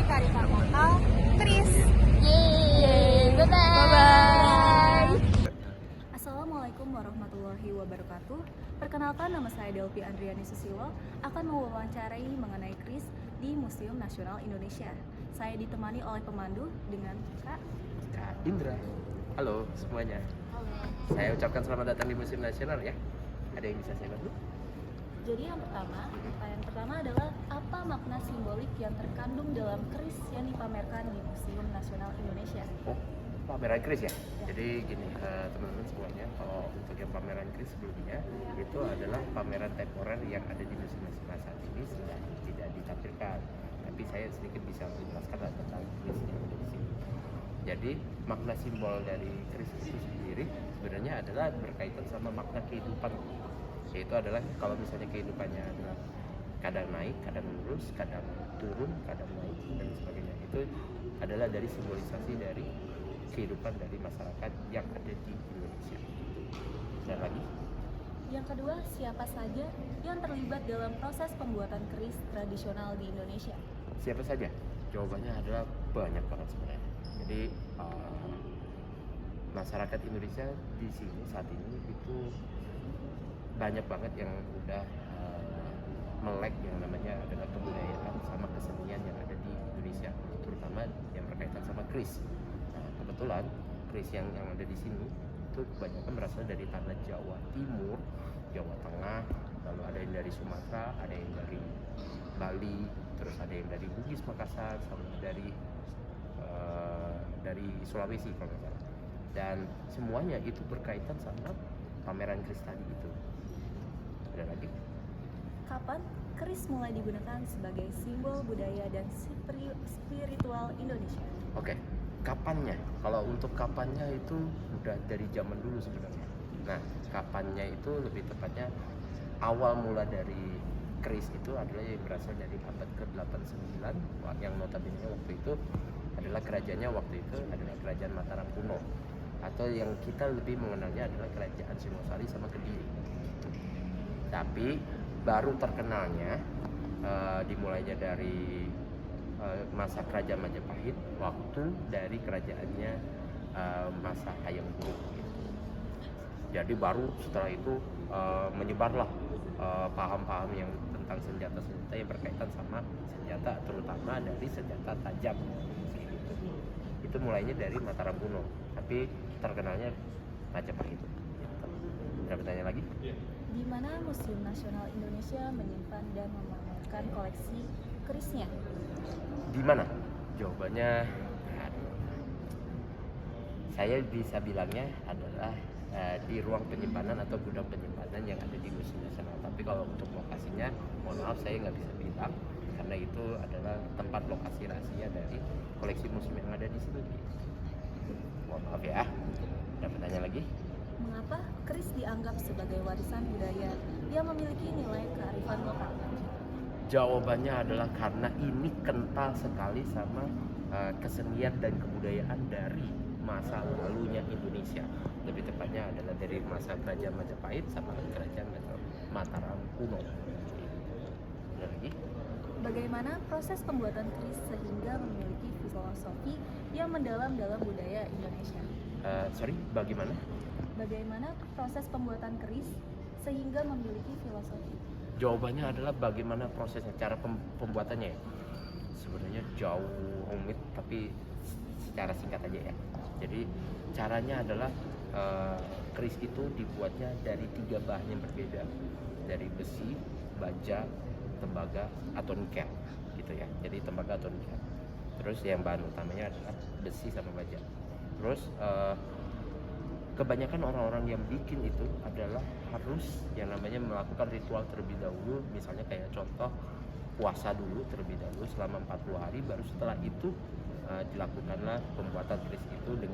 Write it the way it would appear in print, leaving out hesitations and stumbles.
kearifan lokal, Kris. Yeay, bye-bye. Bye-bye. Assalamualaikum warahmatullahi wabarakatuh. Perkenalkan, nama saya Delvi Andriani Susilo, akan mewawancarai mengenai Kris di Museum Nasional Indonesia. Saya ditemani oleh pemandu dengan Kak Indra. Halo semuanya. Saya ucapkan selamat datang di Museum Nasional ya. Ada yang bisa saya bantu? Jadi pertanyaan pertama adalah apa makna simbolik yang terkandung dalam keris yang dipamerkan di Museum Nasional Indonesia? Oh, pameran keris ya? Jadi gini teman-teman semuanya, kalau untuk yang pameran keris sebelumnya itu adalah pameran temporer yang ada di Museum Nasional saat ini sudah tidak ditampilkan. Tapi saya sedikit bisa menjelaskan tentang keris yang ada di sini. Jadi makna simbol dari keris itu sendiri sebenarnya adalah berkaitan sama makna kehidupan, yaitu adalah kalau misalnya kehidupannya adalah kadang naik, kadang lurus, kadang turun, kadang naik dan sebagainya, itu adalah dari simbolisasi dari kehidupan dari masyarakat yang ada di Indonesia. Dan lagi Yang kedua, siapa saja yang terlibat dalam proses pembuatan keris tradisional di Indonesia? siapa saja? Jawabannya adalah banyak banget sebenarnya. Jadi masyarakat Indonesia di sini saat ini itu banyak banget yang udah melek yang namanya adalah kebudayaan sama kesenian yang ada di Indonesia, terutama yang berkaitan sama keris. Nah, kebetulan keris yang ada di sini itu kebanyakan berasal dari tanah Jawa Timur, Jawa Tengah, lalu ada yang dari Sumatera, ada yang dari Bali, terus ada yang dari Bugis Makassar, sama dari Sulawesi kalau nggak salah. Dan semuanya itu berkaitan sama pameran keris tadi itu. Ada lagi? Kapan keris mulai digunakan sebagai simbol budaya dan spiritual Indonesia? Oke, kapannya? Kalau untuk kapannya itu udah dari zaman dulu sebenarnya. Nah, kapannya itu lebih tepatnya awal mula dari keris itu adalah yang berasal dari abad ke-89, yang notabene waktu itu adalah kerajaannya waktu itu adalah kerajaan Mataram kuno, atau yang kita lebih mengenalnya adalah kerajaan Singosari sama Kediri. Tapi baru terkenalnya dimulainya dari masa kerajaan Majapahit, waktu dari kerajaannya masa Hayam Wuruk gitu. Jadi baru setelah itu menyebarlah paham-paham yang tentang senjata-senjata yang berkaitan sama senjata, terutama dari senjata tajam. Itu mulainya dari Mataram kuno, tapi terkenalnya Majapahit. Ada pertanyaan lagi? Di mana Museum Nasional Indonesia menyimpan dan memamerkan koleksi kerisnya? Di mana? Jawabannya saya bisa bilangnya adalah di ruang penyimpanan atau gudang penyimpanan yang ada di Museum Nasional. Tapi kalau untuk lokasinya, mohon maaf saya nggak bisa bilang karena itu adalah tempat lokasi rahasia dari koleksi museum yang ada di sini. Mohon maaf ya. Ada pertanyaan lagi? Mengapa keris dianggap sebagai warisan budaya yang memiliki nilai kearifan lokal? Jawabannya adalah karena ini kental sekali sama kesenian dan kebudayaan dari masa lalunya Indonesia. Lebih tepatnya adalah dari masa kerajaan Majapahit sama kerajaan Mataram kuno. Ada lagi? Bagaimana proses pembuatan keris sehingga memiliki filosofi yang mendalam dalam budaya Indonesia? Bagaimana? Bagaimana proses pembuatan keris sehingga memiliki filosofi? Jawabannya adalah bagaimana prosesnya, cara pembuatannya ya. Sebenarnya jauh rumit, tapi secara singkat aja ya. Jadi caranya adalah keris itu dibuatnya dari 3 bahan yang berbeda, dari besi, baja, tembaga atau nikel gitu ya. Jadi tembaga atau nikel. Terus yang bahan utamanya adalah besi sama baja. Terus kebanyakan orang-orang yang bikin itu adalah harus yang namanya melakukan ritual terlebih dahulu, misalnya kayak contoh puasa dulu terlebih dahulu selama 40 hari, baru setelah itu dilakukanlah pembuatan keris itu dengan